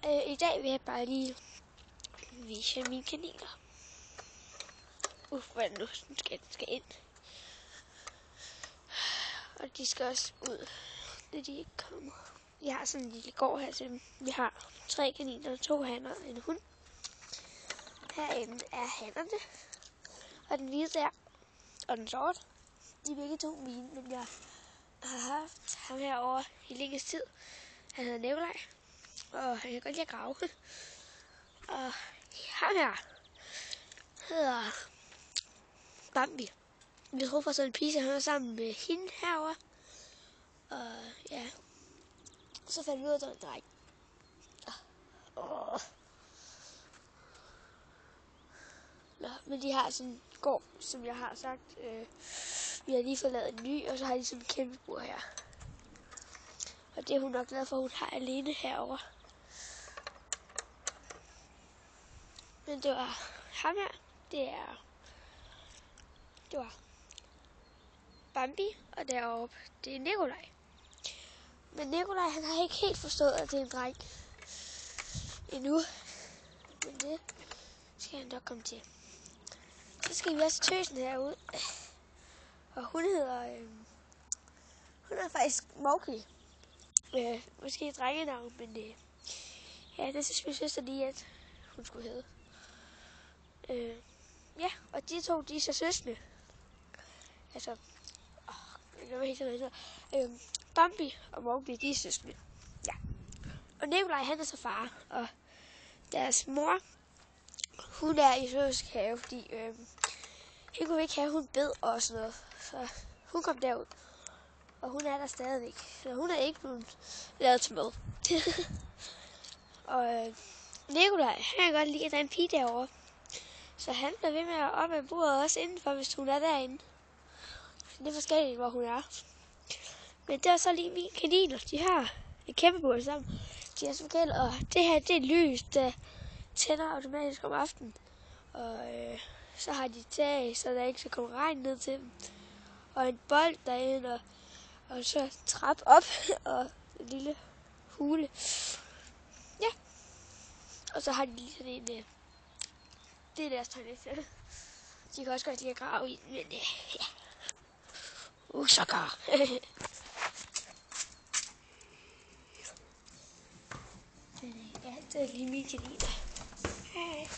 I dag vil jeg bare lige vise mine kaniner. Hvad er det nu, skal ind. Og de skal også ud, når de ikke kommer. Vi har sådan en lille gård her til dem. Vi har 3 kaniner, 2 hanner og en hund. Herinde er hannerne. Og den hvide der, og den sorte. De er begge 2 mine, men jeg har haft ham herovre i længst tid. Han hedder Nikolaj, og han kan godt lide at grave. Og ham her hedder Bambi. Vi tror for sådan en pige, han er sammen med hende herovre. Og ja, så fandt vi ud af, at der var en dreng. Nå, men de har sådan en gård, som jeg har sagt. Vi har lige fået lavet en ny, og så har de sådan en kæmpe bur her. Og det er hun nok glad for, at hun har alene herovre. Men det var ham her. Det var Bambi, og deroppe, det er Nikolaj. Men Nikolaj, han har ikke helt forstået, at det er en dreng endnu. Men det skal han nok komme til. Så skal vi også tøsen herude. Og hun er faktisk Mowgli. Måske et drengenavn, men ja, det synes min søster lige, at hun skulle hedde. Ja, og de 2, de er så søskende. Altså, jeg ved ikke, Bambi og Mowgli, de er søskende. Ja. Og Nikolaj, han er så far, og deres mor, hun er i zoologisk have, fordi hun kunne ikke have, hun bed og sådan noget. Så hun kom derud, og hun er der stadigvæk. Så hun er ikke blevet lavet til mad. Og Nikolaj, han kan godt lide, at der er en pige derovre. Så han bliver ved med at op ad bordet også indenfor, hvis hun er derinde. Det er forskelligt, hvor hun er. Men det er så lige mine kaniner. De har et kæmpe bord sammen. De er så forskellige, og det her, det er lys, der tænder automatisk om aftenen. Og så har de tag, så der ikke skal komme regn ned til dem. Og en bold derinde, og så trap op, og en lille hule. Ja. Og så har de lige sådan en, det er deres toilet. De kan også godt lide at grave i, men ja. Usakker. Ja, det er lige mine kaniner. Hej.